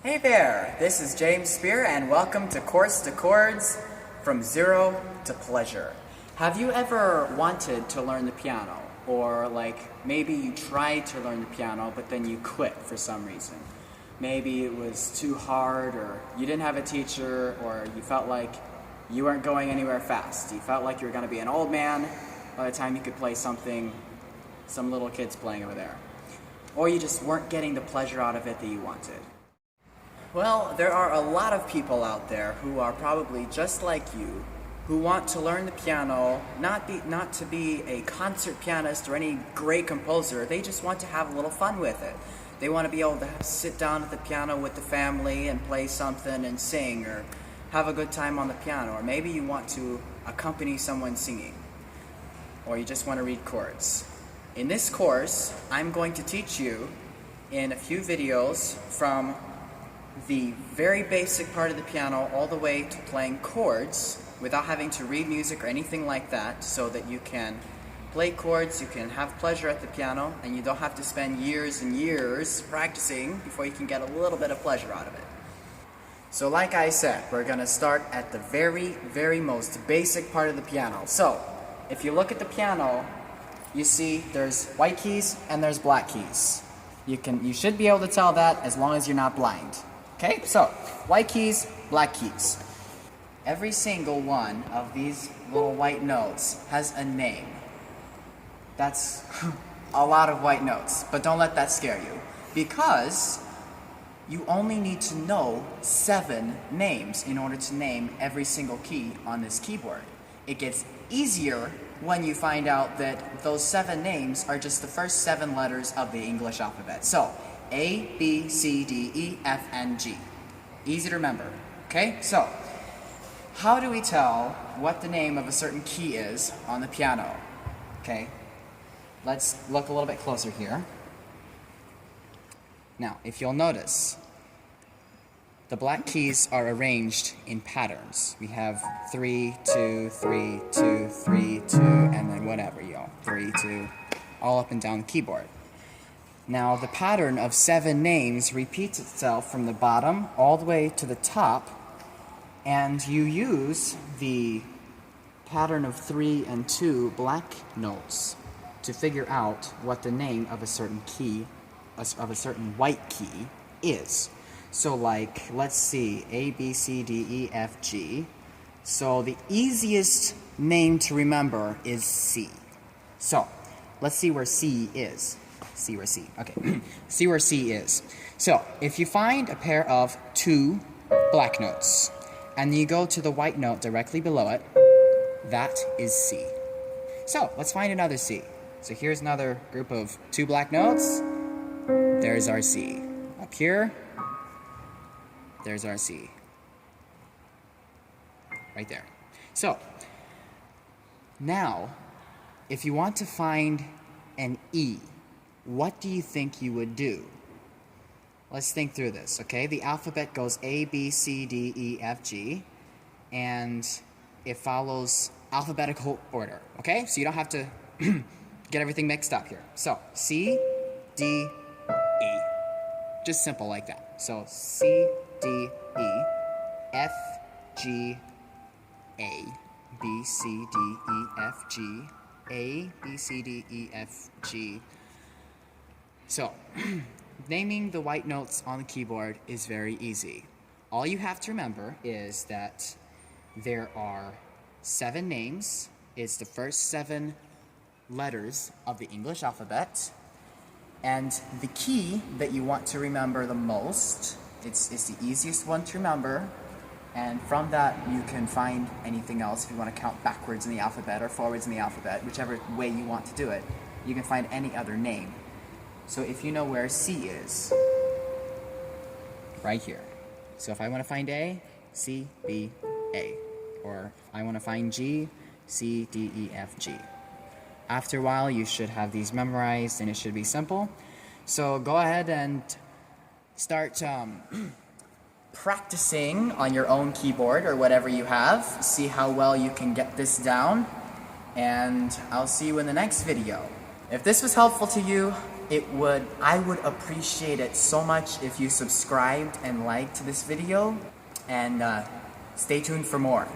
Hey there, this is James Spear and welcome to Course to Chords, from zero to pleasure. Have you ever wanted to learn the piano? Or maybe you tried to learn the piano but then you quit for some reason. Maybe it was too hard, or you didn't have a teacher, or you felt like you weren't going anywhere fast. You felt like you were going to be an old man by the time you could play something some little kid's playing over there. Or you just weren't getting the pleasure out of it that you wanted. Well, there are a lot of people out there who are probably just like you, who want to learn the piano, not to be a concert pianist or any great composer. They just want to have a little fun with it. They want to be able to sit down at the piano with the family and play something and sing, or have a good time on the piano. Or maybe you want to accompany someone singing, or you just want to read chords. In this course, I'm going to teach you in a few videos from the very basic part of the piano all the way to playing chords without having to read music or anything like that, so that you can play chords, you can have pleasure at the piano, and you don't have to spend years and years practicing before you can get a little bit of pleasure out of it. So like I said, we're going to start at the very most basic part of the piano. So if you look at the piano, you see there's white keys and there's black keys. You should be able to tell that as long as you're not blind. Okay, so white keys, black keys. Every single one of these little white notes has a name. That's a lot of white notes, but don't let that scare you, because you only need to know 7 names in order to name every single key on this keyboard. It gets easier when you find out that those 7 names are just the first 7 letters of the English alphabet. So, A, B, C, D, E, F, and G. Easy to remember. Okay, so how do we tell what the name of a certain key is on the piano? Okay, let's look a little bit closer here. Now, if you'll notice, the black keys are arranged in patterns. We have 3, 2, 3, 2, 3, 2, and then whatever, 3, 2, all up and down the keyboard. Now, the pattern of 7 names repeats itself from the bottom all the way to the top, and you use the pattern of 3 and 2 black notes to figure out what the name of a certain key, of a certain white key, is. So let's see, A, B, C, D, E, F, G. So the easiest name to remember is C. So let's see where C is. See where C, okay. See where C is. So if you find a pair of 2 black notes, and you go to the white note directly below it, that is C. So let's find another C. So here's another group of 2 black notes. There's our C. Up here, there's our C. Right there. So, now, if you want to find an E, what do you think you would do? Let's think through this, okay? The alphabet goes A, B, C, D, E, F, G, and it follows alphabetical order, okay? So you don't have to get everything mixed up here. So, C, D, E. Just simple like that. So, C, D, E, F, G, A, B, C, D, E, F, G, A, B, C, D, E, F, G. So, naming the white notes on the keyboard is very easy. All you have to remember is that there are 7 names. It's the first 7 letters of the English alphabet. And the key that you want to remember the most, it's the easiest one to remember. And from that, you can find anything else. If you want to count backwards in the alphabet or forwards in the alphabet, whichever way you want to do it, you can find any other name. So if you know where C is, right here. So if I want to find A, C, B, A. Or if I want to find G, C, D, E, F, G. After a while, you should have these memorized, and it should be simple. So go ahead and start practicing on your own keyboard or whatever you have. See how well you can get this down. And I'll see you in the next video. If this was helpful to you, I would appreciate it so much if you subscribed and liked this video, and stay tuned for more.